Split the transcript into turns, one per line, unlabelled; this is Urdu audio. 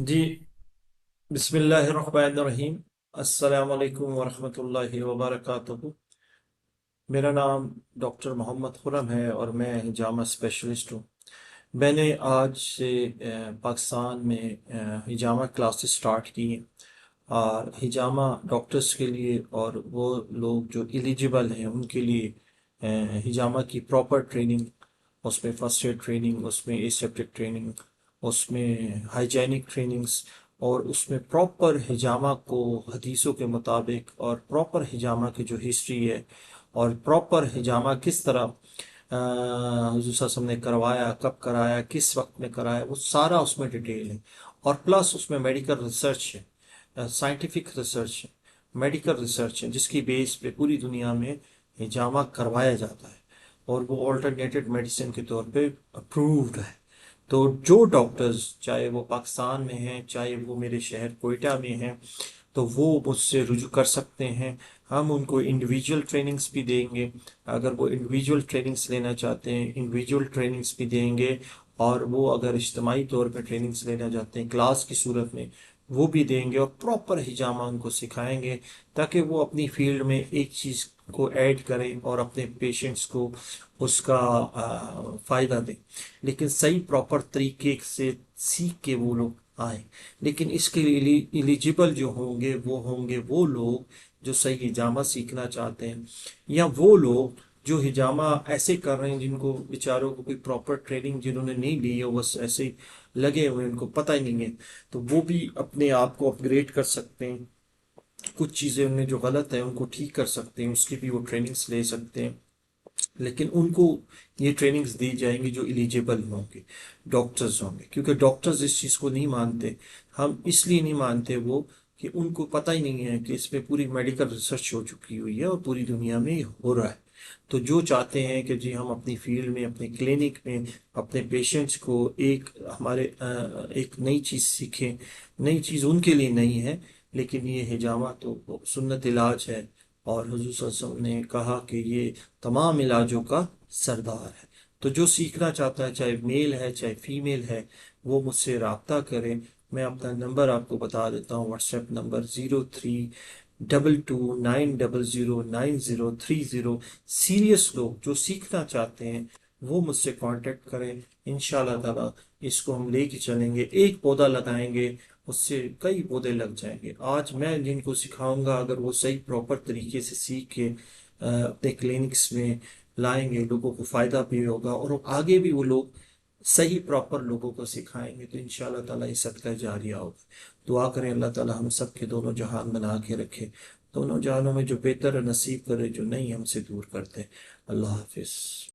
جی، بسم اللہ الرحمن الرحیم۔ السلام علیکم ورحمۃ اللہ وبرکاتہ۔ میرا نام ڈاکٹر محمد خرم ہے اور میں ہجامہ اسپیشلسٹ ہوں۔ میں نے آج سے پاکستان میں ہجامہ کلاسز سٹارٹ کی ہیں، اور ہجامہ ڈاکٹرز کے لیے اور وہ لوگ جو ایلیجیبل ہیں ان کے لیے ہجامہ کی پراپر ٹریننگ، اس میں فرسٹ ایڈ ٹریننگ، اس میں ایسیپٹک ٹریننگ، اس میں ہائیجینک ٹریننگز، اور اس میں پراپر ہجامہ کو حدیثوں کے مطابق اور پراپر ہجامہ کی جو ہسٹری ہے اور پراپر ہجامہ کس طرح حضور صلی اللہ علیہ وسلم نے کروایا، کب کرایا، کس وقت میں کرایا، وہ سارا اس میں ڈیٹیل ہے۔ اور پلس اس میں میڈیکل ریسرچ ہے، سائنٹیفک ریسرچ ہے، میڈیکل ریسرچ ہے، جس کی بیس پہ پوری دنیا میں ہجامہ کروایا جاتا ہے، اور وہ آلٹرنیٹڈ میڈیسن کے طور پہ اپرووڈ ہے۔ تو جو ڈاکٹرز چاہے وہ پاکستان میں ہیں، چاہے وہ میرے شہر کوئٹہ میں ہیں، تو وہ مجھ سے رجوع کر سکتے ہیں۔ ہم ان کو انڈیویجول ٹریننگز بھی دیں گے، اگر وہ انڈیویجول ٹریننگز لینا چاہتے ہیں انڈیویجول ٹریننگز بھی دیں گے، اور وہ اگر اجتماعی طور پہ ٹریننگز لینا چاہتے ہیں کلاس کی صورت میں وہ بھی دیں گے، اور پراپر ہجامہ ان کو سکھائیں گے، تاکہ وہ اپنی فیلڈ میں ایک چیز کو ایڈ کریں اور اپنے پیشنٹس کو اس کا فائدہ دیں، لیکن صحیح پراپر طریقے سے سیکھ کے وہ لوگ آئیں۔ لیکن اس کے لیے ایلیجیبل جو ہوں گے وہ لوگ جو صحیح ہجامہ سیکھنا چاہتے ہیں، یا وہ لوگ جو ہجامہ ایسے کر رہے ہیں جن کو بیچاروں کو کوئی پراپر ٹریننگ جنہوں نے نہیں لی ہے، بس ایسے ہی لگے ہوئے ان کو پتہ ہی نہیں ہے، تو وہ بھی اپنے آپ کو اپ گریڈ کر سکتے ہیں۔ کچھ چیزیں ان میں جو غلط ہیں ان کو ٹھیک کر سکتے ہیں، اس کی بھی وہ ٹریننگز لے سکتے ہیں۔ لیکن ان کو یہ ٹریننگز دی جائیں گی جو ایلیجیبل ہوں گے، ڈاکٹرز ہوں گے، کیونکہ ڈاکٹرز اس چیز کو نہیں مانتے۔ ہم اس لیے نہیں مانتے وہ کہ ان کو پتہ ہی نہیں ہے کہ اس پہ پوری میڈیکل ریسرچ ہو چکی ہوئی ہے اور پوری دنیا میں یہ ہو رہا ہے۔ تو جو چاہتے ہیں کہ جی ہم اپنی فیلڈ میں، اپنے کلینک میں اپنے پیشنٹس کو ایک نئی چیز سیکھیں، نئی چیز ان کے لیے نہیں ہے، لیکن یہ ہجامہ تو سنت علاج ہے، اور حضور صلی اللہ علیہ وسلم نے کہا کہ یہ تمام علاجوں کا سردار ہے۔ تو جو سیکھنا چاہتا ہے، چاہے میل ہے چاہے فیمیل ہے، وہ مجھ سے رابطہ کریں۔ میں اپنا نمبر آپ کو بتا دیتا ہوں، واٹس ایپ نمبر 0322909030۔ سیریس لوگ جو سیکھنا چاہتے ہیں وہ مجھ سے کانٹیکٹ کریں، انشاءاللہ تعالی اس کو ہم لے کے چلیں گے۔ ایک پودا لگائیں گے، اس سے کئی پودے لگ جائیں گے۔ آج میں جن کو سکھاؤں گا اگر وہ صحیح پراپر طریقے سے سیکھ کے اپنے کلینکس میں لائیں گے، لوگوں کو فائدہ بھی ہوگا، اور آگے بھی وہ لوگ صحیح پراپر لوگوں کو سکھائیں گے، تو انشاءاللہ تعالیٰ یہ صدقہ جاریہ ہوگا۔ دعا کریں اللہ تعالیٰ ہم سب کے دونوں جہان بنا کے رکھے، دونوں جہانوں میں جو بہتر نصیب کرے، جو نہیں ہم سے دور کرتے۔ اللہ حافظ۔